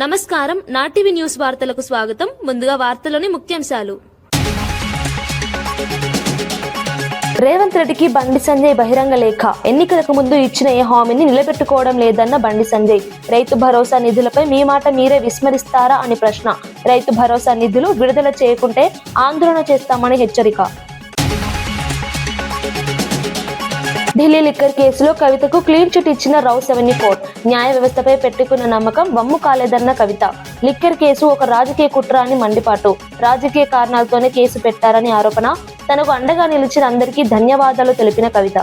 నమస్కారం నాటివి న్యూస్ వార్తలకు స్వాగతం. ముందుగా వార్తలోని ముఖ్యాంశాలు. రేవంత్ రెడ్డికి బండి సంజయ్ బహిరంగ లేఖ. ఎన్నికలకు ముందు ఇచ్చిన ఏ హామీని నిలబెట్టుకోవడం లేదన్న బండి సంజయ్. రైతు భరోసా నిధులపై మీ మాట మీరే విస్మరిస్తారా అని ప్రశ్న. రైతు భరోసా నిధులు విడుదల చేయకుంటే ఆందోళన చేస్తామని హెచ్చరిక. ఢిల్లీ లిక్కర్ కేసులో కవితకు క్లీన్ చిట్ ఇచ్చిన రావు 74. న్యాయ వ్యవస్థపై పెట్టుకున్న నమ్మకం వమ్ము కాలేదన్న కవిత. లిక్కర్ కేసు ఒక రాజకీయ కుట్ర అని మండిపాటు. రాజకీయ కారణాలతోనే కేసు పెట్టారని ఆరోపణ. తనకు అండగా నిలిచిన అందరికీ ధన్యవాదాలు తెలిపిన కవిత.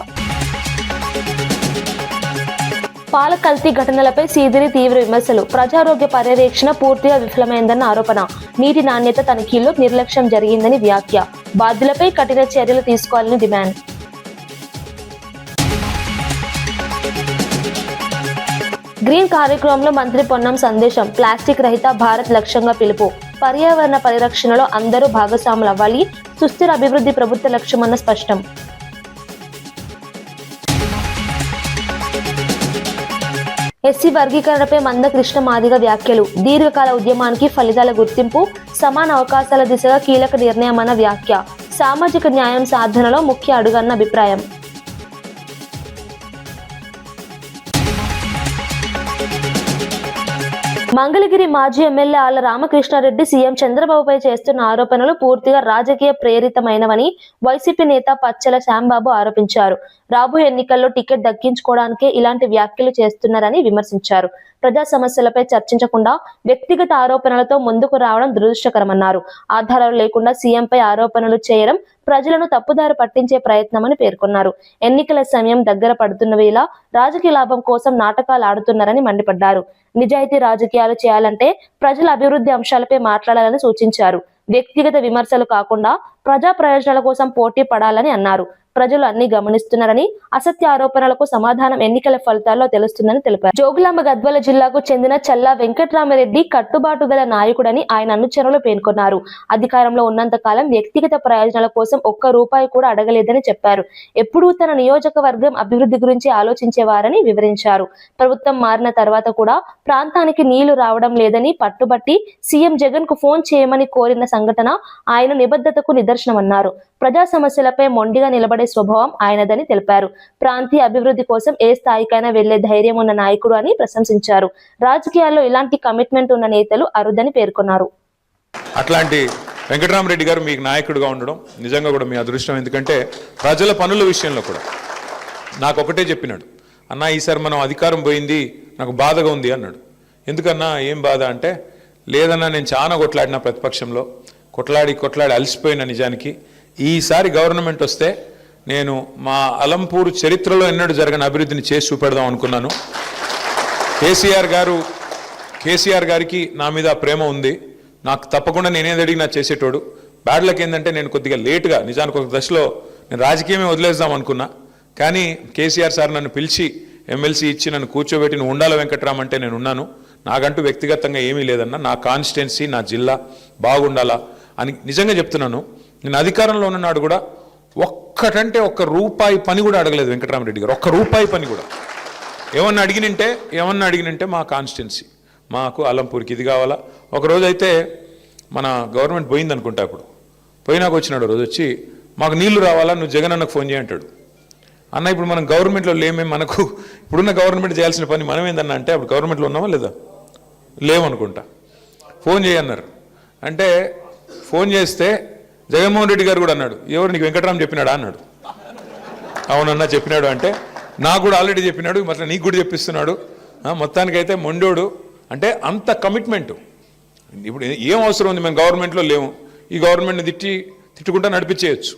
పాల కల్తీ ఘటనలపై సీదిరి తీవ్ర విమర్శలు. ప్రజారోగ్య పర్యవేక్షణ పూర్తిగా విఫలమైందన్న ఆరోపణ. నీటి నాణ్యత తనిఖీల్లో నిర్లక్ష్యం జరిగిందని వ్యాఖ్య. బాధ్యులపై కఠిన చర్యలు తీసుకోవాలని డిమాండ్. గ్రీన్ కార్యక్రమంలో మంత్రి పొన్నం సందేశం. ప్లాస్టిక్ రహిత భారత్ లక్ష్యంగా పిలుపు. పర్యావరణ పరిరక్షణలో అందరూ భాగస్వాములు అవ్వాలి. సుస్థిర అభివృద్ధి ప్రభుత్వ లక్ష్యమన్న స్పష్టం. ఎస్సీ వర్గీకరణపై మందకృష్ణ మాదిగ వ్యాఖ్యలు. దీర్ఘకాల ఉద్యమానికి ఫలితాల గుర్తింపు. సమాన అవకాశాల దిశగా కీలక నిర్ణయమన్న వ్యాఖ్య. సామాజిక న్యాయం సాధనలో ముఖ్య అడుగన్న అభిప్రాయం. మంగళగిరి మాజీ ఎమ్మెల్యే ఆళ్ల రామకృష్ణారెడ్డి సీఎం చంద్రబాబుపై చేస్తున్న ఆరోపణలు పూర్తిగా రాజకీయ ప్రేరితమైనవని వైసీపీ నేత పచ్చెల శ్యాంబాబు ఆరోపించారు. రాబోయే ఎన్నికల్లో టికెట్ దక్కించుకోవడానికే ఇలాంటి వ్యాఖ్యలు చేస్తున్నారని విమర్శించారు. ప్రజా సమస్యలపై చర్చించకుండా వ్యక్తిగత ఆరోపణలతో ముందుకు రావడం దురదృష్టకరమన్నారు. ఆధారాలు లేకుండా సీఎంపై ఆరోపణలు చేయడం ప్రజలను తప్పుదారి పట్టించే ప్రయత్నమని పేర్కొన్నారు. ఎన్నికల సమయం దగ్గర పడుతున్న వేళ రాజకీయ లాభం కోసం నాటకాలు ఆడుతున్నారని మండిపడ్డారు. నిజాయితీ రాజకీయాలు చేయాలంటే ప్రజల అభివృద్ధి అంశాలపై మాట్లాడాలని సూచించారు. వ్యక్తిగత విమర్శలు కాకుండా ప్రజా ప్రయోజనాల కోసం పోటీ పడాలని అన్నారు. ప్రజలు అన్ని గమనిస్తున్నారని, అసత్య ఆరోపణలకు సమాధానం ఎన్నికల ఫలితాల్లో తెలుస్తుందని తెలిపారు. జోగులాంబ గద్వాల జిల్లాకు చెందిన చల్లా వెంకట్రామరెడ్డి కట్టుబాటు గల నాయకుడని ఆయన అనుచరులు పేర్కొన్నారు. అధికారంలో ఉన్నంత కాలం వ్యక్తిగత ప్రయోజనాల కోసం ఒక్క రూపాయి కూడా అడగలేదని చెప్పారు. ఎప్పుడూ తన నియోజకవర్గం అభివృద్ధి గురించి ఆలోచించేవారని వివరించారు. ప్రభుత్వం మారిన తర్వాత కూడా ప్రాంతానికి నీళ్లు రావడం లేదని పట్టుబట్టి సీఎం జగన్ కు ఫోన్ చేయమని కోరిన సంఘటన ఆయన నిబద్ధతకు నిదర్శనమన్నారు. ప్రజా సమస్యలపై మొండిగా నిలబడే స్వభావం ఆయనదని తెలిపారు. ప్రాంతీయ అభివృద్ధి కోసం ఏ స్థాయికైనా వెళ్లే ధైర్యం ఉన్న నాయకుడు అని ప్రశంసించారు. రాజకీయాల్లో ఇలాంటి కమిట్మెంట్ ఉన్న నేతలు అరుదని పేర్కొన్నారు. అట్లాంటి వెంకటరామరెడ్డి గారు మీకు నాయకుడిగా ఉండడం నిజంగా కూడా మీ అదృష్టం. ఎందుకంటే ప్రజల పనుల విషయంలో కూడా నాకు ఒకటే చెప్పినాడు, అన్నా ఈసారి మనం అధికారం పోయింది, నాకు బాధగా ఉంది అన్నాడు. ఎందుకన్నా ఏం బాధ అంటే, లేదన్నా నేను చాలా కొట్లాడినా ప్రతిపక్షంలో, కొట్లాడి అలసిపోయిన నిజానికి ఈసారి గవర్నమెంట్ వస్తే నేను మా అలంపూర్ చరిత్రలో ఎన్నడూ జరగని అభివృద్ధిని చేసి చూపెడదాం అనుకున్నాను. కేసీఆర్ గారికి నా మీద ప్రేమ ఉంది. నాకు తప్పకుండా నేనేది అడిగినా చేసేటోడు. బ్యాడ్ లక్ ఏంటంటే నేను కొద్దిగా లేటుగా, నిజానికి ఒక దశలో నేను రాజకీయమే వదిలేద్దాం అనుకున్నా. కానీ కేసీఆర్ సార్ నన్ను పిలిచి ఎమ్మెల్సీ ఇచ్చి నన్ను కూర్చోబెట్టి నువ్వు ఉండాల వెంకట్రామ్ అంటే నేను ఉన్నాను. నాకంటూ వ్యక్తిగతంగా ఏమీ లేదన్నా, నా కాన్స్టిట్యున్సీ నా జిల్లా బాగుండాలా అని నిజంగా చెప్తున్నాను. నేను అధికారంలో ఉన్ననాడు కూడా ఒక్కటంటే ఒక్క రూపాయి పని కూడా అడగలేదు వెంకటరామరెడ్డి గారు. ఒక్క రూపాయి పని కూడా ఏమన్నా అడిగినంటే మా కాన్స్టిట్యున్సీ, మాకు అలంపూర్కి ఇది కావాలా. ఒకరోజు అయితే మన గవర్నమెంట్ పోయింది అనుకుంటా, అప్పుడు పోయినాక వచ్చినాడు రోజు వచ్చి, మాకు నీళ్లు రావాలా, నువ్వు జగన్ అన్నకు ఫోన్ చేయంటాడు. అన్న ఇప్పుడు మనం గవర్నమెంట్లో లేమే, మనకు ఇప్పుడున్న గవర్నమెంట్ చేయాల్సిన పని మనం ఏందన్నా అంటే, అప్పుడు గవర్నమెంట్లో ఉన్నామా లేదా, లేవనుకుంటా, ఫోన్ చేయన్నారు. అంటే ఫోన్ చేస్తే జగన్మోహన్ రెడ్డి గారు కూడా అన్నాడు, ఎవరు నీకు వెంకటరామ్ చెప్పినాడా అన్నాడు. అవునన్నా చెప్పినాడు అంటే, నాకు కూడా ఆల్రెడీ చెప్పినాడు, మరి నీకు కూడా చెప్పిస్తున్నాడు. మొత్తానికైతే మొండోడు. అంటే అంత కమిట్మెంట్. ఇప్పుడు ఏం అవసరం ఉంది, మేము గవర్నమెంట్లో లేము, ఈ గవర్నమెంట్ని తిట్టుకుంటా నడిపించేయచ్చు.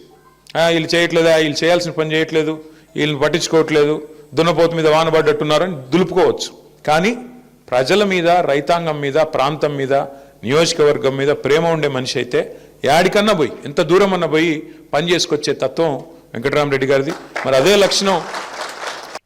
వీళ్ళు చేయట్లేదా, వీళ్ళు చేయాల్సిన పని చేయట్లేదు, వీళ్ళని పట్టించుకోవట్లేదు, దున్నపోతు మీద వానబడ్డట్టున్నారని దులుపుకోవచ్చు. కానీ ప్రజల మీద, రైతాంగం మీద, ప్రాంతం మీద, నియోజకవర్గం మీద ప్రేమ ఉండే మనిషి అయితే యాడికన్నా పోయి, ఎంత దూరం అన్నా పోయి పని చేసుకొచ్చే తత్వం వెంకటరామరెడ్డి గారిది. మరి అదే లక్షణం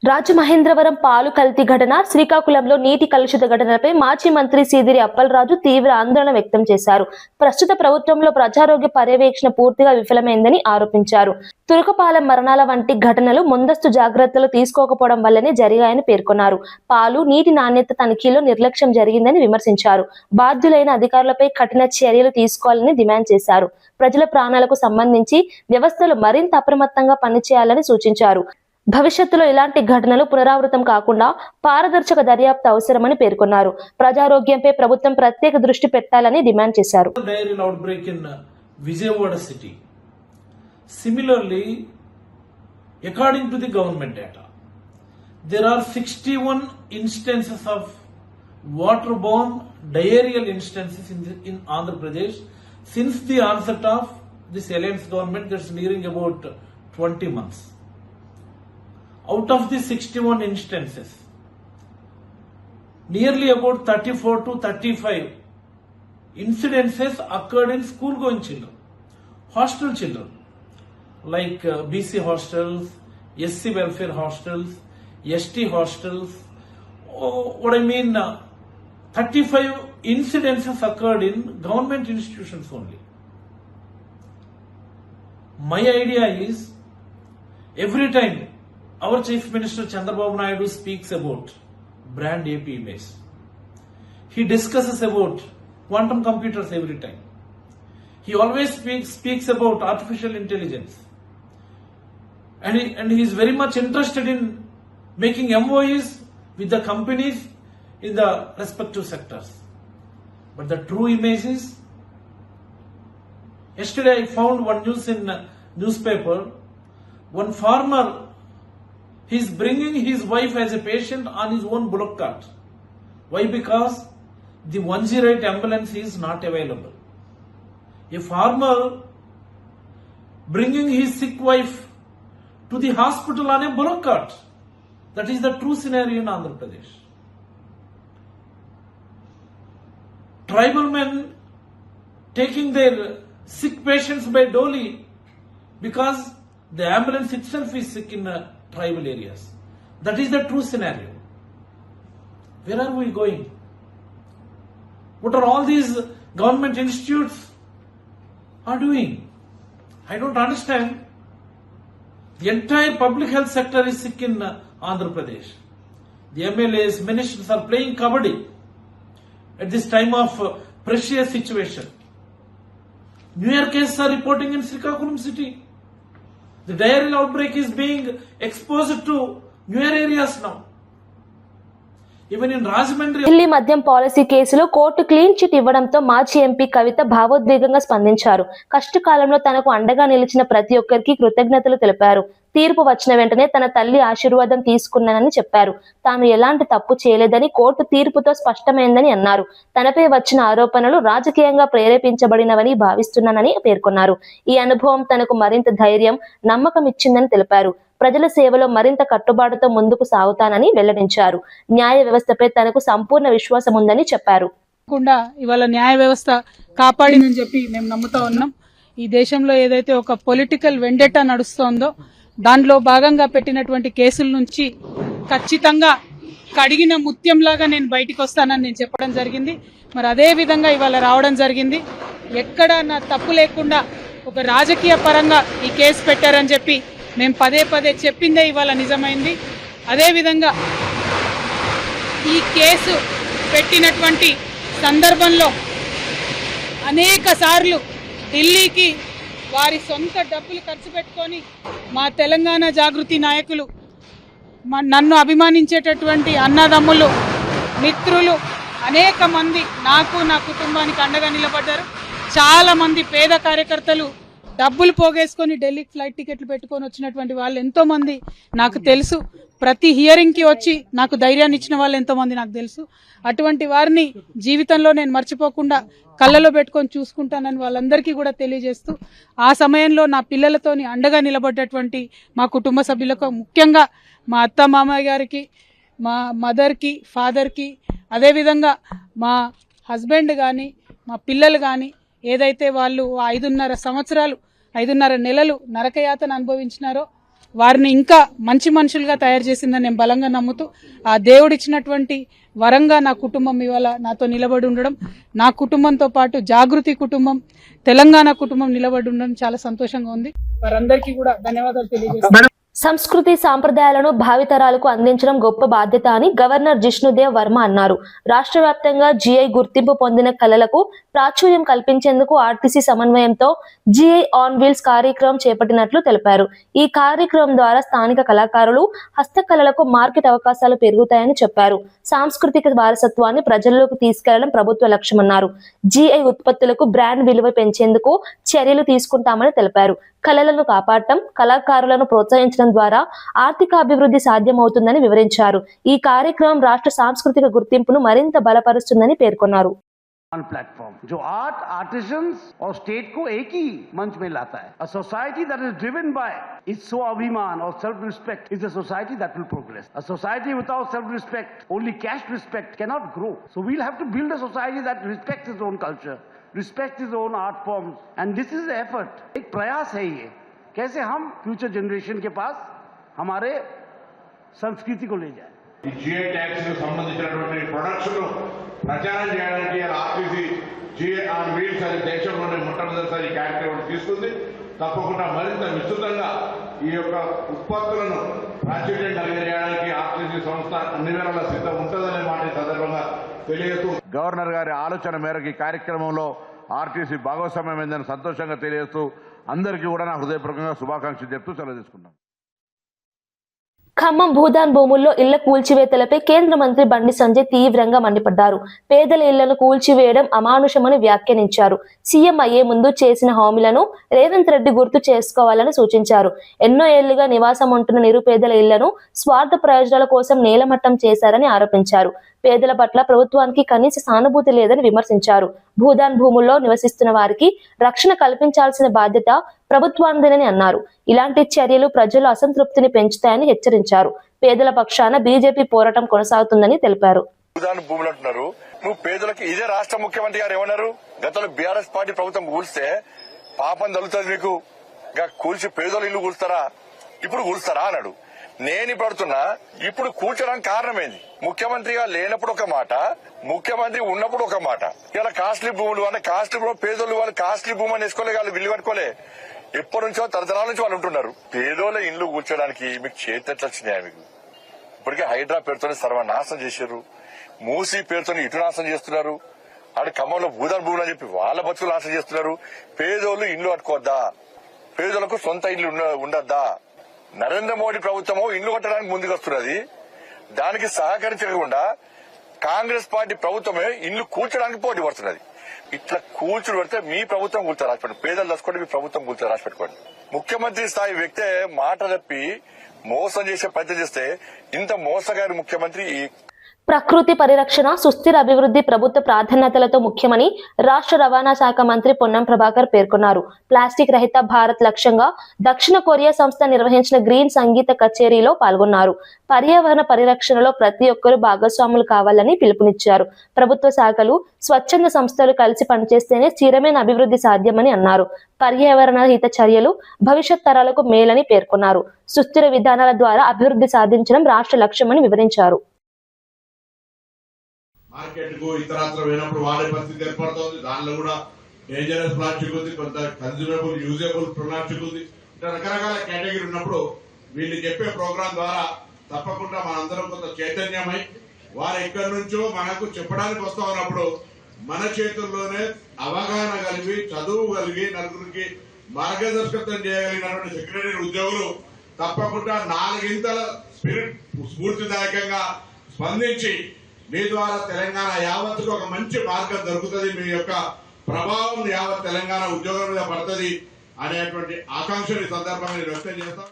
రాజమహేంద్రవరం పాలు కల్తీ ఘటన, శ్రీకాకుళంలో నీటి కలుషిత ఘటనలపై మాజీ మంత్రి సీదిరి అప్పలరాజు తీవ్ర ఆందోళన వ్యక్తం చేశారు. ప్రస్తుత ప్రభుత్వంలో ప్రజారోగ్య పర్యవేక్షణ పూర్తిగా విఫలమైందని ఆరోపించారు. తురకపాలెం మరణాల వంటి ఘటనలు ముందస్తు జాగ్రత్తలు తీసుకోకపోవడం వల్లనే జరిగాయని పేర్కొన్నారు. పాలు, నీటి నాణ్యత తనిఖీలో నిర్లక్ష్యం జరిగిందని విమర్శించారు. బాధ్యులైన అధికారులపై కఠిన చర్యలు తీసుకోవాలని డిమాండ్ చేశారు. ప్రజల ప్రాణాలకు సంబంధించి వ్యవస్థలు మరింత అప్రమత్తంగా పనిచేయాలని సూచించారు. భవిష్యత్తులో ఇలాంటి ఘటనలు పునరావృతం కాకుండా పారదర్శక దర్యాప్తు అవసరమని పేర్కొన్నారు. ప్రజారోగ్యంపై ప్రభుత్వం ప్రత్యేక దృష్టి పెట్టాలని డిమాండ్ చేశారు. Diarrheal outbreak in Vijayawada city. Similarly, according to the government data, there are 61 instances of waterborne diarrheal instances in Andhra Pradesh since the onset of this alliance government that's nearing about 20 months. Out of the 61 instances, nearly about 34 to 35 incidences occurred in school-going children, hostel children, like BC hostels, SC welfare hostels, ST hostels. What I mean, 35 incidences occurred in government institutions only. My idea is, every time our Chief Minister Chandrababu Naidu speaks about brand AP image, he discusses about quantum computers every time. He always speaks about artificial intelligence. And he is very much interested in making MOUs with the companies in the respective sectors. But the true image is, yesterday I found one news in newspaper, one farmer, he is bringing his wife as a patient on his own bullock cart. Why? Because the 108 ambulance is not available. A farmer bringing his sick wife to the hospital on a bullock cart. That is the true scenario in Andhra Pradesh. Tribal men taking their sick patients by dolly because the ambulance itself is sick in tribal areas. That is the true scenario. Where are we going? What are all these government institutes are doing? I don't understand. The entire public health sector is sick in Andhra Pradesh. The MLAs, ministers are playing kabaddi at this time of precious situation. New Year cases are reporting in Srikakulam city. The diarrheal outbreak is being exposed to newer areas now. Even in Rajahmundry. Delhi మద్యం policy కేసులో court clean chit ఇవ్వడంతో మాజీ MP కవిత భావోద్వేగంగా స్పందించారు. కష్టకాలంలో తనకు అండగా నిలిచిన ప్రతి ఒక్కరికి కృతజ్ఞతలు తెలిపారు. తీర్పు వచ్చిన వెంటనే తన తల్లి ఆశీర్వాదం తీసుకున్నానని చెప్పారు. తాను ఎలాంటి తప్పు చేయలేదని కోర్టు తీర్పుతో స్పష్టమైందని అన్నారు. తనపై వచ్చిన ఆరోపణలు రాజకీయంగా ప్రేరేపించబడినవని భావిస్తున్నానని పేర్కొన్నారు. ఈ అనుభవం తనకు మరింత ధైర్యం, నమ్మకం ఇచ్చిందని తెలిపారు. ప్రజల సేవలో మరింత కట్టుబాటుతో ముందుకు సాగుతానని వెల్లడించారు. న్యాయ వ్యవస్థపై తనకు సంపూర్ణ విశ్వాసం ఉందని చెప్పారు. ఇవాళ న్యాయ వ్యవస్థ కాపాడిందని చెప్పి మేము నమ్ముతా ఉన్నాం. ఈ దేశంలో ఏదైతే ఒక పొలిటికల్ వెండెటా నడుస్తోందో దానిలో భాగంగా పెట్టినటువంటి కేసుల నుంచి ఖచ్చితంగా కడిగిన ముత్యంలాగా నేను బయటికి వస్తానని నేను చెప్పడం జరిగింది. మరి అదే విధంగా ఇవాళ రావడం జరిగింది. ఎక్కడ నా తప్పు లేకుండా ఒక రాజకీయ పరంగా ఈ కేసు పెట్టారని చెప్పి మేము పదే పదే చెప్పిందే ఇవాళ నిజమైంది. అదేవిధంగా ఈ కేసు పెట్టినటువంటి సందర్భంలో అనేక సార్లు ఢిల్లీకి వారి సొంత డబ్బులు ఖర్చు పెట్టుకొని మా తెలంగాణ జాగృతి నాయకులు, నన్ను అభిమానించేటటువంటి అన్నదమ్ములు, మిత్రులు అనేక మంది నాకు, నా కుటుంబానికి అండగా నిలబడ్డారు. చాలా మంది పేద కార్యకర్తలు డబ్బులు పోగేసుకొని ఢిల్లీకి ఫ్లైట్ టికెట్లు పెట్టుకొని వచ్చినటువంటి వాళ్ళు ఎంతో మంది నాకు తెలుసు. ప్రతి హియరింగ్కి వచ్చి నాకు ధైర్యాన్ని ఇచ్చిన వాళ్ళు ఎంతో మంది నాకు తెలుసు. అటువంటి వారిని జీవితంలో నేను మర్చిపోకుండా కళ్ళలో పెట్టుకొని చూసుకుంటానని వాళ్ళందరికీ కూడా తెలియజేస్తూ, ఆ సమయంలో నా పిల్లలతోని అండగా నిలబడ్డటువంటి మా కుటుంబ సభ్యులకు, ముఖ్యంగా మా అత్త మామయ్య గారికి, మా మదర్కి, ఫాదర్కి, అదేవిధంగా మా హస్బెండ్ కానీ మా పిల్లలు కానీ ఏదైతే వాళ్ళు 5.5 సంవత్సరాలు 5.5 నెలలు నరకయాతన అనుభవించినారో వారిని ఇంకా మంచి మనుషులుగా తయారు చేసిందని నేను బలంగా నమ్ముతూ ఆ దేవుడిచ్చినటువంటి వరంగా నా కుటుంబం ఇవాళ నాతో నిలబడి ఉండడం, నా కుటుంబంతో పాటు జాగృతి కుటుంబం, తెలంగాణ కుటుంబం నిలబడి ఉండడం చాలా సంతోషంగా ఉంది. వారందరికీ కూడా ధన్యవాదాలు తెలియజేస్తాను. సంస్కృతి సాంప్రదాయాలను భావితరాలకు అందించడం గొప్ప బాధ్యత అని గవర్నర్ జిష్ణుదేవ్ వర్మ అన్నారు. రాష్ట్ర వ్యాప్తంగా జిఐ గుర్తింపు పొందిన కళలకు ప్రాచుర్యం కల్పించేందుకు ఆర్టీసీ సమన్వయంతో జిఐ ఆన్ వీల్స్ కార్యక్రమం చేపట్టినట్లు తెలిపారు. ఈ కార్యక్రమం ద్వారా స్థానిక కళాకారులు, హస్తకళలకు మార్కెట్ అవకాశాలు పెరుగుతాయని చెప్పారు. సాంస్కృతిక వారసత్వాన్ని ప్రజల్లోకి తీసుకెళ్లడం ప్రభుత్వ లక్ష్యమన్నారు. జిఐ ఉత్పత్తులకు బ్రాండ్ విలువ పెంచేందుకు చర్యలు తీసుకుంటామని తెలిపారు. కళలను కాపాడటం, కళాకారులను ప్రోత్సహించడం ద్వారా ఆర్థిక అభివృద్ధి సాధ్యమవుతుందని వివరించారు. ఈ కార్యక్రమం రాష్ట్ర సాంస్కృతిక గుర్తింపును మరింత బలపరుస్తుందని పేర్కొన్నారు. प्लेटफॉर्म जो आर्ट आर्टिजन्स और स्टेट को एक ही मंच में लाता है. A society that is driven by its स्वाभिमान or self-respect is a society that will progress. A society without self-respect, only cash respect, cannot grow. So we'll have to build a society that respects its own culture, respects its own art forms, and this is the effort. एक प्रयास है ये, कैसे हम future generation के पास हमारे संस्कृति को ले जाए. జిఐ ట్యాక్స్ కు సంబంధించినటువంటి ప్రొడక్ట్స్ ప్రచారం చేయడానికి ఆర్టీసీ జిఐ ఆన్ వీల్స్ అనే దేశంలోనే మొట్టమొదటిసారి ఈ కార్యక్రమం తీసుకుంది. తప్పకుండా మరింత విస్తృతంగా ఈ యొక్క ఉత్పత్తులను ప్రాచుర్యం కలిగజేయడానికి ఆర్టీసీ సంస్థ అన్ని వేళలా సిద్ధం ఉంటుందనే మాట ఈ సందర్భంగా తెలియజేస్తూ గవర్నర్ గారి ఆలోచన మేరకు ఈ కార్యక్రమంలో ఆర్టీసీ భాగస్వామ్యమైందని సంతోషంగా తెలియజేస్తూ అందరికీ కూడా నా హృదయపూర్వకంగా శుభాకాంక్షలు చెప్తూ సెలవు తీసుకున్నాం. ఖమ్మం భూదాన్ భూముల్లో ఇళ్ల కూల్చివేతలపై కేంద్ర మంత్రి బండి సంజయ్ తీవ్రంగా మండిపడ్డారు. పేదల ఇళ్లను కూల్చివేయడం అమానుషమని వ్యాఖ్యానించారు. సీఎం అయ్యే ముందు చేసిన హామీలను రేవంత్ రెడ్డి గుర్తు చేసుకోవాలని సూచించారు. ఎన్నో ఏళ్లుగా నివాసం ఉంటున్న నిరుపేదల ఇళ్లను స్వార్థ ప్రయోజనాల కోసం నేలమట్టం చేశారని ఆరోపించారు. పేదల పట్ల ప్రభుత్వానికి కనీస సానుభూతి లేదని విమర్శించారు. భూదాన్ భూముల్లో నివసిస్తున్న వారికి రక్షణ కల్పించాల్సిన బాధ్యత ప్రభుత్వానిదేనని అన్నారు. ఇలాంటి చర్యలు ప్రజల అసంతృప్తిని పెంచుతాయని హెచ్చరించారు. పేదల పక్షాన బీజేపీ పోరాటం కొనసాగుతుందని తెలిపారు. భూదాన్ భూములు అంటున్నారు. నువ్వు పేదలకు ఇదే రాష్ట్ర ముఖ్యమంత్రి గారు ఏమన్నారు? గతంలో బీఆర్ఎస్ పార్టీ ప్రభుత్వం కూల్స్తే పాపం తగులుతుంది మీకు, కూల్చి పేదలు ఇల్లు కూల్స్తారా, ఇప్పుడు కూల్స్తారా అన్నాడు. నేను ఇప్పుడు అడుగుతున్నా, ఇప్పుడు కూల్చడానికి కారణమేంది? ముఖ్యమంత్రిగా లేనప్పుడు ఒక మాట, ముఖ్యమంత్రి ఉన్నప్పుడు ఒక మాట. ఇలా కాస్ట్లీ భూములు అంటే కాస్ట్లీ భూములు పేదోళ్ళు వాళ్ళు కాస్ట్లీ భూమి అని వేసుకోలే, వాళ్ళు విల్లు పట్టుకోలే. ఎప్పటి నుంచో తరతరాల నుంచి వాళ్ళు ఉంటున్నారు. పేదోళ్ళ ఇండ్లు కూర్చోడానికి మీకు చేతి ఎట్లా వచ్చినాయా? మీకు ఇప్పటికే హైడ్రా పేరుతోనే సర్వనాశనం చేశారు. మూసీ పేరుతోని ఇటు నాశనం చేస్తున్నారు. ఆడు ఖమ్మంలో భూదాన్ భూములు అని చెప్పి వాళ్ళ బతుకులు నాశనం చేస్తున్నారు. పేదోళ్ళు ఇండ్లు కట్టుకోవద్దా? పేదోళ్లకు సొంత ఇల్లు ఉండద్దా? నరేంద్ర మోడీ ప్రభుత్వము ఇల్లు కట్టడానికి ముందుకు వస్తున్నది. దానికి సహకరించకుండా కాంగ్రెస్ పార్టీ ప్రభుత్వమే ఇల్లు కూల్చడానికి పోటీ పడుతున్నది. ఇట్లా కూల్చుడు పెడితే మీ ప్రభుత్వం కూల్చారు రాసిపెట్టుకోండి, పేదలు దసుకోండి, మీ ప్రభుత్వం కూల్చారు రాసిపెట్టుకోండి. ముఖ్యమంత్రి స్థాయి వ్యక్తే మాట తప్పి మోసం చేసే ప్రయత్నం చేస్తే ఇంత మోసగారి ముఖ్యమంత్రి. ప్రకృతి పరిరక్షణ, సుస్థిర అభివృద్ధి ప్రభుత్వ ప్రాధాన్యతలతో ముఖ్యమని రాష్ట్ర రవాణా శాఖ మంత్రి పొన్నం ప్రభాకర్ పేర్కొన్నారు. ప్లాస్టిక్ రహిత భారత్ లక్ష్యంగా దక్షిణ కొరియా సంస్థ నిర్వహించిన గ్రీన్ సంగీత కచేరీలో పాల్గొన్నారు. పర్యావరణ పరిరక్షణలో ప్రతి ఒక్కరూ భాగస్వాములు కావాలని పిలుపునిచ్చారు. ప్రభుత్వ శాఖలు, స్వచ్ఛంద సంస్థలు కలిసి పనిచేస్తేనే స్థిరమైన అభివృద్ధి సాధ్యమని అన్నారు. పర్యావరణ హిత చర్యలు భవిష్యత్ తరాలకు మేలని పేర్కొన్నారు. సుస్థిర విధానాల ద్వారా అభివృద్ధి సాధించడం రాష్ట్ర లక్ష్యమని వివరించారు. మార్కెట్ కు ఇతరత్ర పోయినప్పుడు వాడే పరిస్థితి ఏర్పడుతుంది. దానిలో కూడా డేంజరస్ ప్లాస్టిక్ ఉంది, కొంత కన్జ్యూమబుల్ యూజబుల్ ప్లాస్టిక్ ఉంది. ఇట్లా రకరకాల కేటగిరీ ఉన్నప్పుడు వీళ్ళు చెప్పే ప్రోగ్రాం ద్వారా తప్పకుండా మనందరం కొంత చైతన్యమై వారు ఎక్కడి నుంచో మనకు చెప్పడానికి వస్తా ఉన్నప్పుడు మన చేతుల్లోనే అవగాహన కలిగి, చదువు కలిగి, నలుగురికి మార్గదర్శకత్వం చేయగలిగినటువంటి సెక్రటరీ ఉద్యోగులు తప్పకుండా 4 ఇంతల స్ఫూర్తిదాయకంగా స్పందించి మీ ద్వారా తెలంగాణ యావత్తుకు ఒక మంచి మార్గం దొరుకుతుంది, మీ యొక్క ప్రభావం యావత్ తెలంగాణ ఉద్యోగం మీద పడుతుంది అనేటువంటి ఆకాంక్షని సందర్భంగా నేను వ్యక్తం చేస్తాను.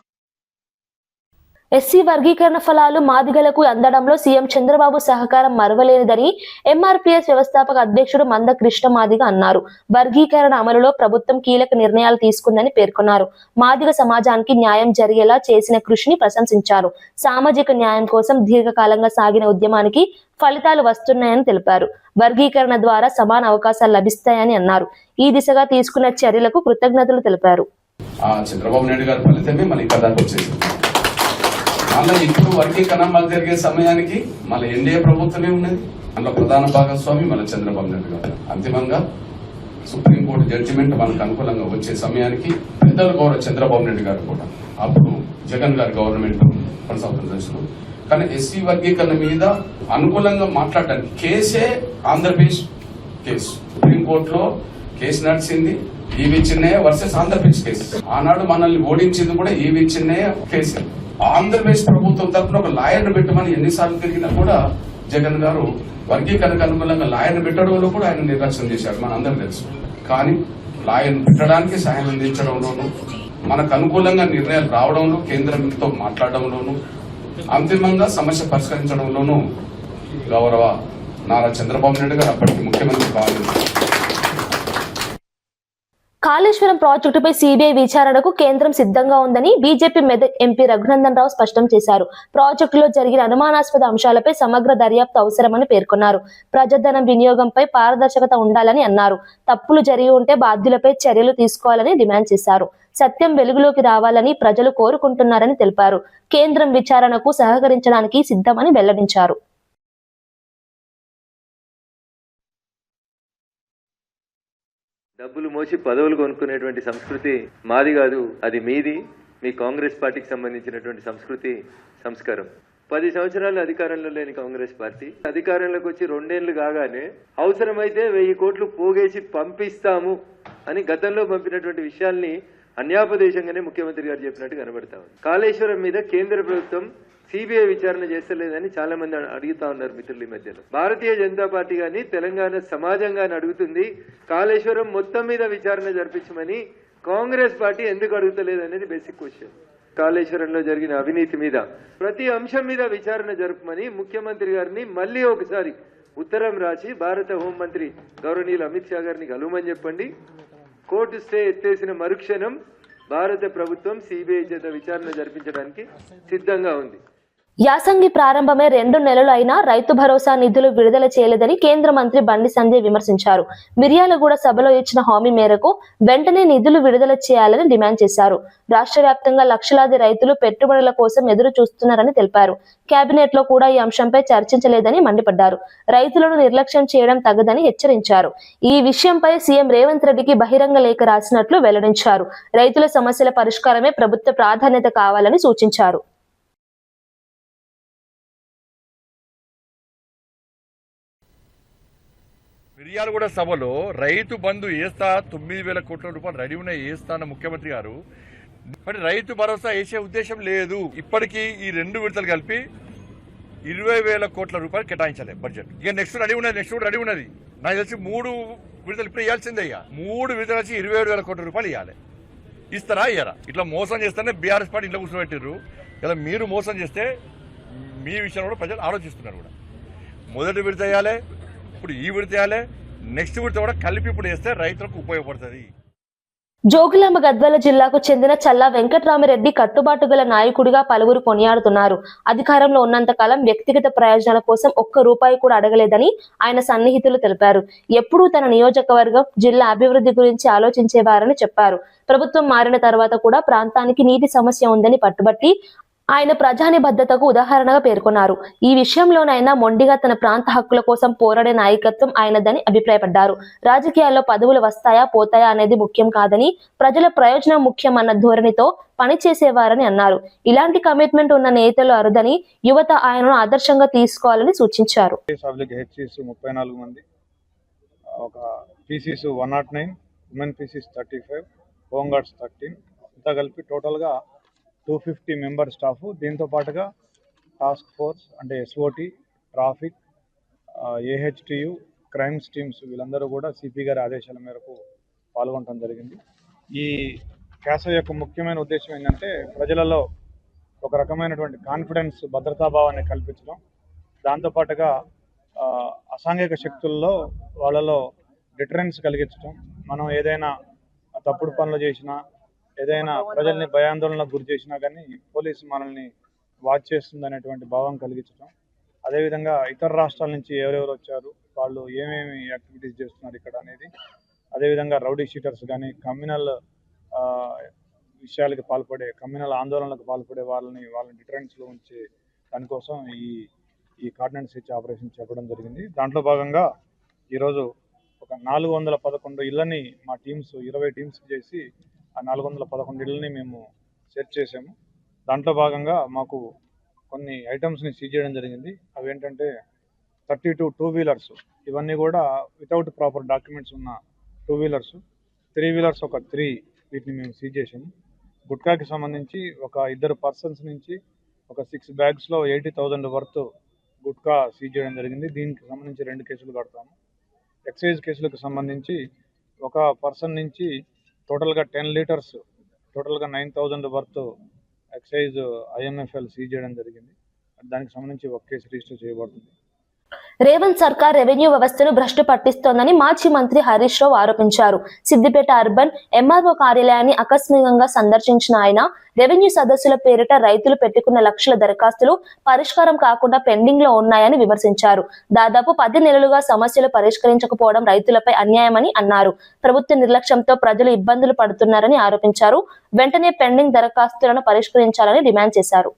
ఎస్సీ వర్గీకరణ ఫలాలు మాదిగలకు అందడంలో సీఎం చంద్రబాబు సహకారం మరువలేనిదని ఎంఆర్పీఎస్ వ్యవస్థాపక అధ్యక్షుడు మంద కృష్ణ మాదిగ అన్నారు. వర్గీకరణ అమలులో ప్రభుత్వం కీలక నిర్ణయాలు తీసుకుందని పేర్కొన్నారు. మాదిగ సమాజానికి న్యాయం జరిగేలా చేసిన కృషిని ప్రశంసించారు. సామాజిక న్యాయం కోసం దీర్ఘకాలంగా సాగిన ఉద్యమానికి ఫలితాలు వస్తున్నాయని తెలిపారు. వర్గీకరణ ద్వారా సమాన అవకాశాలు లభిస్తాయని అన్నారు. ఈ దిశగా తీసుకున్న చర్యలకు కృతజ్ఞతలు తెలిపారు. ఆ చంద్రబాబు నాయుడు గారి ఫలితమే మళ్ళీ ఇక్కడ దాకా వచ్చేసింది. మళ్ళీ ఇప్పుడు వర్గీకరణ మళ్ళీ జరిగే సమయానికి మళ్ళీ ఎన్డీఏ ప్రభుత్వమే ఉన్నది. అందులో ప్రధాన భాగస్వామి మళ్ళీ చంద్రబాబు నాయుడు గారు. అంతిమంగా సుప్రీంకోర్టు జడ్జిమెంట్ మనకు అనుకూలంగా వచ్చే సమయానికి పెద్దలు గౌరవ చంద్రబాబు నాయుడు గారు కూడా అప్పుడు జగన్ గారి గవర్నమెంట్ కొనసాగుతున్న దశలో కానీ ఎస్సీ వర్గీకరణ మీద అనుకూలంగా మాట్లాడడానికి కేసే ఆంధ్రప్రదేశ్ కేసు. సుప్రీంకోర్టులో కేసు నడిచింది ఈవి చిన్నయ్య వర్సెస్ ఆంధ్రప్రదేశ్ కేసు. ఆనాడు మనల్ని ఓడించింది కూడా ఈవి చిన్నయ్య కేసు. ఆంధ్రప్రదేశ్ ప్రభుత్వం తరఫున ఒక లాయర్ను పెట్టమని ఎన్నిసార్లు తిరిగినా కూడా జగన్ గారు వర్గీకరణకు అనుకూలంగా లాయర్ను పెట్టడంలో కూడా ఆయన నిర్లక్ష్యం చేశారు, మన అందరూ తెలుసు. కానీ లాయర్ను పెట్టడానికి సహాయం అందించడంలోనూ మనకు అనుకూలంగా నిర్ణయాలు రావడంలో కేంద్రంతో మాట్లాడడంలోనూ అంతిమంగా సమస్య పరిష్కరించడంలోనూ గౌరవ నారా చంద్రబాబు నాయుడు గారు అప్పటికి ముఖ్యమంత్రి కావాలి. కాళేశ్వరం ప్రాజెక్టుపై సిబిఐ విచారణకు కేంద్రం సిద్ధంగా ఉందని బీజేపీ మెదక్ ఎంపీ రఘునందన్ రావు స్పష్టం చేశారు. ప్రాజెక్టులో జరిగిన అనుమానాస్పద అంశాలపై సమగ్ర దర్యాప్తు అవసరమని పేర్కొన్నారు. ప్రజాధనం వినియోగంపై పారదర్శకత ఉండాలని అన్నారు. తప్పులు జరిగి ఉంటే బాధ్యులపై చర్యలు తీసుకోవాలని డిమాండ్ చేశారు. సత్యం వెలుగులోకి రావాలని ప్రజలు కోరుకుంటున్నారని తెలిపారు. కేంద్రం విచారణకు సహకరించడానికి సిద్ధమని వెల్లడించారు. డబ్బులు మోసి పదవులు కొనుక్కునేటువంటి సంస్కృతి మాది కాదు, అది మీది. మీ కాంగ్రెస్ పార్టీకి సంబంధించినటువంటి సంస్కృతి సంస్కారం. 10 సంవత్సరాలు అధికారంలో లేని కాంగ్రెస్ పార్టీ అధికారంలోకి వచ్చి 2 ఏళ్లు కాగానే అవసరమైతే 1000 కోట్లు పోగేసి పంపిస్తాము అని గతంలో పంపినటువంటి విషయాల్ని అన్యాపదేశంగానే ముఖ్యమంత్రి గారు చెప్పినట్టు కనబడతా ఉంది. కాళేశ్వరం మీద కేంద్ర ప్రభుత్వం సిబిఐ విచారణ చేస్తలేదని చాలా మంది అడుగుతా ఉన్నారు మిత్రుల మధ్యలో. భారతీయ జనతా పార్టీ గాని తెలంగాణ సమాజం గాని అడుగుతుంది, కాళేశ్వరం మొత్తం మీద విచారణ జరిపించమని కాంగ్రెస్ పార్టీ ఎందుకు అడుగుతలేదు అనేది బేసిక్ క్వశ్చన్. కాళేశ్వరంలో జరిగిన అవినీతి మీద ప్రతి అంశం మీద విచారణ జరపమని ముఖ్యమంత్రి గారిని మళ్ళీ ఒకసారి ఉత్తరం రాసి భారత హోంమంత్రి గౌరవనీయులు అమిత్ షా గారిని కలువమని చెప్పండి. కోర్టు స్టే ఎత్తేసిన మరుక్షణం భారత ప్రభుత్వం సిబిఐ చేత విచారణ జరిపించడానికి సిద్ధంగా ఉంది. యాసంగి ప్రారంభమే 2 నెలలు అయినా రైతు భరోసా నిధులు విడుదల చేయలేదని కేంద్ర మంత్రి బండి సంజయ్ విమర్శించారు. మిర్యాలగూడ సభలో ఇచ్చిన హామీ మేరకు వెంటనే నిధులు విడుదల చేయాలని డిమాండ్ చేశారు. రాష్ట్ర వ్యాప్తంగా లక్షలాది రైతులు పెట్టుబడుల కోసం ఎదురు చూస్తున్నారని తెలిపారు. కేబినెట్ లో కూడా ఈ అంశంపై చర్చించలేదని మండిపడ్డారు. రైతులను నిర్లక్ష్యం చేయడం తగదని హెచ్చరించారు. ఈ విషయంపై సీఎం రేవంత్ రెడ్డికి బహిరంగ లేఖ రాసినట్లు వెల్లడించారు. రైతుల సమస్యల పరిష్కారమే ప్రభుత్వ ప్రాధాన్యత కావాలని సూచించారు. మిర్యాలగూడ సభలో రైతు బంధు వేస్తా 9,000 కోట్ల రూపాయలు రెడీ ఉన్నాయి వేస్తా అన్న ముఖ్యమంత్రి గారు మరి రైతు భరోసా వేసే ఉద్దేశం లేదు. ఇప్పటికీ ఈ 2 విడతలు కలిపి 20,000 కోట్ల రూపాయలు కేటాయించాలి బడ్జెట్. ఇక నెక్స్ట్ రెడీ ఉన్నది. నాకు తెలిసి 3 విడతలు ఇప్పుడు ఇవ్వాల్సిందే. 3 విడతలు వచ్చి 27,000 కోట్ల రూపాయలు ఇవ్వాలి. ఇస్తారా ఇయ్యారా? ఇట్లా మోసం చేస్తేనే బీఆర్ఎస్ పార్టీ ఇంట్లో కూర్చోబెట్టారు. ఇలా మీరు మోసం చేస్తే మీ విషయంలో కూడా ప్రజలు ఆలోచిస్తున్నారు కూడా. మొదటి విడత వేయాలి, ఇప్పుడు ఈ విడత వేయాలి, నెక్స్ట్ విడత కూడా కలిపి ఇప్పుడు వేస్తే రైతులకు ఉపయోగపడుతుంది. జోగులాంబ గద్వాల జిల్లాకు చెందిన చల్లా వెంకట్రామిరెడ్డి కట్టుబాటు గల నాయకుడిగా పలువురు కొనియాడుతున్నారు. అధికారంలో ఉన్నంతకాలం వ్యక్తిగత ప్రయోజనాల కోసం ఒక్క రూపాయి కూడా అడగలేదని ఆయన సన్నిహితులు తెలిపారు. ఎప్పుడూ తన నియోజకవర్గం, జిల్లా అభివృద్ధి గురించి ఆలోచించేవారని చెప్పారు. ప్రభుత్వం మారిన తర్వాత కూడా ప్రాంతానికి నీటి సమస్య ఉందని పట్టుబట్టి ఆయన ప్రజానిబద్ధతకు ఉదాహరణగా పేర్కొన్నారు. ఈ విషయంలోనైనా మొండిగా తన ప్రాంత హక్కుల కోసం పోరాడే నాయకత్వం ఆయనదని అభిప్రాయపడ్డారు. రాజకీయాల్లో పదవులు వస్తాయా పోతాయా అనేది ముఖ్యం కాదని, ప్రజల ప్రయోజనం ముఖ్యం అన్న ధోరణితో పనిచేసేవారని అన్నారు. ఇలాంటి కమిట్మెంట్ ఉన్న నేతలు అరుదని, యువత ఆయనను ఆదర్శంగా తీసుకోవాలని సూచించారు. 34 మంది, ఒక Pisces 109, women Pisces 35, home guards 13, ఇంత కలిపి టోటల్గా 250 మెంబర్ స్టాఫ్. దీంతో పాటుగా టాస్క్ ఫోర్స్ అంటే SOT, traffic, AHTU, crimes teams వీళ్ళందరూ కూడా సిపి గారి ఆదేశాల మేరకు పాల్గొనడం జరిగింది. ఈ క్యాసో యొక్క ముఖ్యమైన ఉద్దేశం ఏంటంటే ప్రజలలో ఒక రకమైనటువంటి కాన్ఫిడెన్స్, భద్రతాభావాన్ని కల్పించడం, దాంతోపాటుగా అసాంఘిక శక్తుల్లో వాళ్ళలో డిటరెన్స్ కలిగించడం. మనం ఏదైనా తప్పుడు పనులు చేసినా, ఏదైనా ప్రజల్ని భయాందోళనకు గురి చేసినా కానీ పోలీసు మనల్ని వాచ్ చేస్తుంది అనేటువంటి భావం కలిగించడం. అదేవిధంగా ఇతర రాష్ట్రాల నుంచి ఎవరెవరు వచ్చారు, వాళ్ళు ఏమేమి యాక్టివిటీస్ చేస్తున్నారు ఇక్కడ అనేది, అదేవిధంగా రౌడీ షీటర్స్ కానీ, కమ్యూనల్ విషయాలకి పాల్పడే కమ్యూనల్ ఆందోళనలకు పాల్పడే వాళ్ళని డిటరెన్స్లో ఉంచే దానికోసం ఈ కార్డినెన్స్ స్విచ్ ఆపరేషన్ చెప్పడం జరిగింది. దాంట్లో భాగంగా ఈరోజు ఒక 411 ఇళ్ళని మా టీమ్స్ 20 టీమ్స్ చేసి ఆ 411 ఇళ్ళని మేము సెర్చ్ చేసాము. దాంట్లో భాగంగా మాకు కొన్ని ఐటమ్స్ని సీజ్ చేయడం జరిగింది. అవి ఏంటంటే 32 టూ వీలర్స్, ఇవన్నీ కూడా వితౌట్ ప్రాపర్ డాక్యుమెంట్స్ ఉన్న 2 వీలర్స్, 3 వీలర్స్ ఒక 3 వీటిని మేము సీజ్ చేసాము. గుట్కాకి సంబంధించి ఒక 2 పర్సన్స్ నుంచి ఒక 6 బ్యాగ్స్లో 80,000 వర్త్ గుట్కా సీజ్ చేయడం జరిగింది. దీనికి సంబంధించి 2 కేసులు కడతాము. ఎక్సైజ్ కేసులకు సంబంధించి ఒక పర్సన్ నుంచి టోటల్గా 10 లీటర్స్, టోటల్గా 9,000 వర్త్ ఎక్సైజ్ IMFL సీజ్ చేయడం జరిగింది. దానికి సంబంధించి ఒక కేసు రిజిస్టర్ చేయబడుతుంది. రేవంత్ సర్కార్ రెవెన్యూ వ్యవస్థను భ్రష్టు పట్టిస్తోందని మాజీ మంత్రి హరీష్ రావు ఆరోపించారు. సిద్దిపేట అర్బన్ MRO కార్యాలయాన్ని ఆకస్మికంగా సందర్శించిన ఆయన రెవెన్యూ సదస్సుల పేరిట రైతులు పెట్టుకున్న లక్షల దరఖాస్తులు పరిష్కారం కాకుండా పెండింగ్ లో ఉన్నాయని విమర్శించారు. దాదాపు 10 నెలలుగా సమస్యలు పరిష్కరించకపోవడం రైతులపై అన్యాయమని అన్నారు. ప్రభుత్వ నిర్లక్ష్యంతో ప్రజలు ఇబ్బందులు పడుతున్నారని ఆరోపించారు. వెంటనే పెండింగ్ దరఖాస్తులను పరిష్కరించాలని డిమాండ్ చేశారు.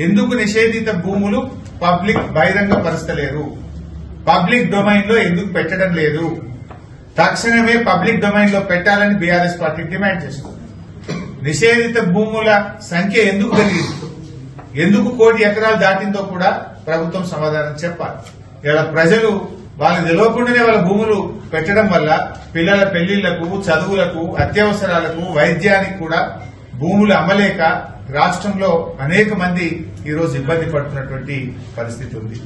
ఎందుకు నిషేధిత భూములు పబ్లిక్ బహిరంగ పరుస్తలేరు? పబ్లిక్ డొమైన్ లో ఎందుకు పెట్టడం లేదు? తక్షణమే పబ్లిక్ డొమైన్ లో పెట్టాలని బీఆర్ఎస్ పార్టీ డిమాండ్ చేస్తుంది. నిషేధిత భూముల సంఖ్య ఎందుకు పెరిగింది, ఎందుకు 1 కోటి ఎకరాలు దాటిందో కూడా ప్రభుత్వం సమాధానం చెప్పాలి. ఇలా ప్రజలు వాళ్ళకి తెలియకుండానే వాళ్ళ భూములు పెట్టడం వల్ల పిల్లల పెళ్లిళ్లకు, చదువులకు, అత్యవసరాలకు, వైద్యానికి కూడా భూములు అమ్మలేక రాష్ట్రంలో అనేక మంది ఈరోజు ఇబ్బంది పడుతున్నటువంటి పరిస్థితి ఉంది.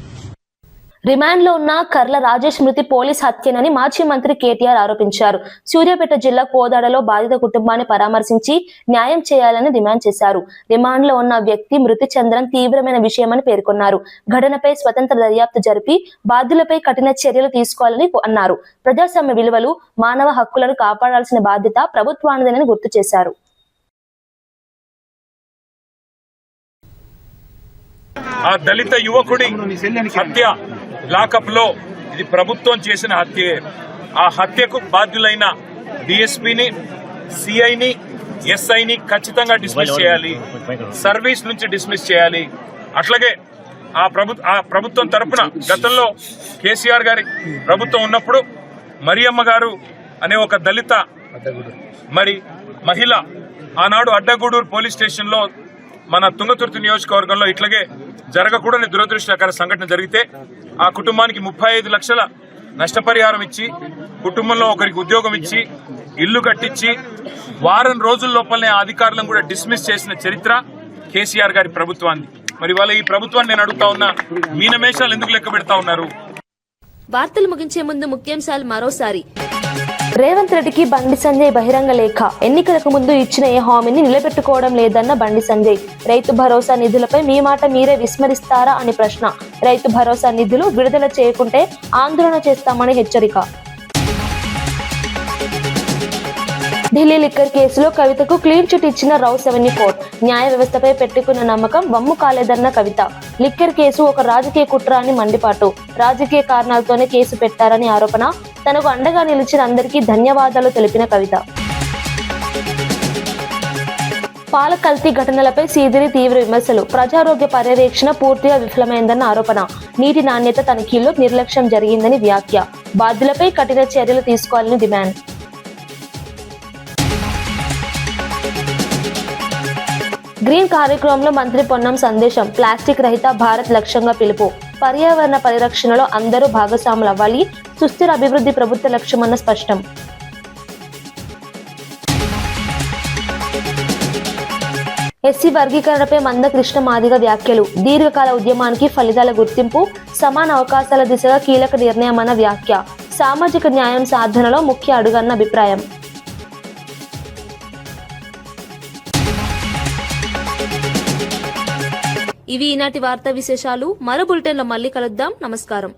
రిమాండ్ లో ఉన్న కర్ల రాజేష్ మృతి పోలీస్ హత్యనని మాజీ మంత్రి కేటీఆర్ ఆరోపించారు. సూర్యాపేట జిల్లా కోదాడలో బాధిత కుటుంబాన్ని పరామర్శించి న్యాయం చేయాలని డిమాండ్ చేశారు. రిమాండ్ లో ఉన్న వ్యక్తి మృతి చెందడం తీవ్రమైన విషయమని పేర్కొన్నారు. ఘటనపై స్వతంత్ర దర్యాప్తు జరిపి బాధ్యులపై కఠిన చర్యలు తీసుకోవాలని అన్నారు. ప్రజాస్వామ్య విలువలు, మానవ హక్కులను కాపాడాల్సిన బాధ్యత ప్రభుత్వానిదేనని గుర్తు చేశారు. ఆ దళిత యువకుడి హత్య లాకప్ లో ఇది ప్రభుత్వం చేసిన హత్యే. ఆ హత్యకు బాధ్యులైన DSPని, CIని, SIని ఖచ్చితంగా డిస్మిస్ చేయాలి. సర్వీస్ నుంచి డిస్మిస్ చేయాలి. అట్లాగే ఆ ప్రభుత్వం తరపున గతంలో కేసీఆర్ గారి ప్రభుత్వం ఉన్నప్పుడు మరియమ్మ గారు అనే ఒక దళిత మహిళ ఆనాడు అడ్డగూడూరు పోలీస్ స్టేషన్ లో మన తుంగతుర్తి నియోజకవర్గంలో ఇట్లాగే జరగకూడని దురదృష్టకర సంఘటన జరిగితే ఆ కుటుంబానికి 35 లక్షల నష్టపరిహారం ఇచ్చి, కుటుంబంలో ఒకరికి ఉద్యోగం ఇచ్చి, ఇల్లు కట్టించి వారం రోజుల లోపలనే ఆ అధికారులను కూడా డిస్మిస్ చేసిన చరిత్ర కేసీఆర్ గారి ప్రభుత్వాన్ని. మరి వాళ్ళ ఈ ప్రభుత్వాన్ని నేను అడుగుతా ఉన్నా, మీనమేషాలు ఎందుకు లెక్క పెడతా ఉన్నారు? వార్తలు ముగించే ముందు ముఖ్యాంశాలు మరోసారి. రేవంత్ రెడ్డికి బండి సంజయ్ బహిరంగ లేఖ. ఎన్నికలకు ముందు ఇచ్చిన ఏ హామీని నిలబెట్టుకోవడం లేదన్న బండి సంజయ్. రైతు భరోసా నిధులపై మీ మాట మీరే విస్మరిస్తారా అని ప్రశ్న. రైతు భరోసా నిధులు విడుదల చేయకుంటే ఆందోళన చేస్తామని హెచ్చరిక. ఢిల్లీ లిక్కర్ కేసులో కవితకు క్లీన్ చిట్ ఇచ్చిన రౌ 74. న్యాయ వ్యవస్థపై పెట్టుకున్న నమ్మకం వమ్ము కాలేదన్న కవిత. లిక్కర్ కేసు ఒక రాజకీయ కుట్ర అని మండిపాటు. రాజకీయ కారణాలతోనే కేసు పెట్టారని ఆరోపణ. తనకు అండగా నిలిచిన అందరికీ ధన్యవాదాలు తెలిపిన కవిత. పాల కల్తీ ఘటనలపై సీదిరి తీవ్ర విమర్శలు. ప్రజారోగ్య పర్యవేక్షణ పూర్తిగా విఫలమైందన్న ఆరోపణ. నీటి నాణ్యత తనిఖీల్లో నిర్లక్ష్యం జరిగిందని వ్యాఖ్య. బాధ్యులపై కఠిన చర్యలు తీసుకోవాలని డిమాండ్. గ్రీన్ కార్యక్రమంలో మంత్రి పొన్నం సందేశం. ప్లాస్టిక్ రహిత భారత్ లక్ష్యంగా పిలుపు. పర్యావరణ పరిరక్షణలో అందరూ భాగస్వాములు అవ్వాలి. సుస్థిర అభివృద్ధి ప్రభుత్వ లక్ష్యమన్న స్పష్టం. ఎస్సీ వర్గీకరణపై మందకృష్ణ మాదిగ వ్యాఖ్యలు. దీర్ఘకాల ఉద్యమానికి ఫలితాల గుర్తింపు, సమాన అవకాశాల దిశగా కీలక నిర్ణయమన్న వ్యాఖ్య. సామాజిక న్యాయం సాధనలో ముఖ్య అడుగన్న అభిప్రాయం. ఇవి ఈనాటి వార్తా విశేషాలు. మరో బులెటిన్లో మళ్ళీ కలుద్దాం. నమస్కారం.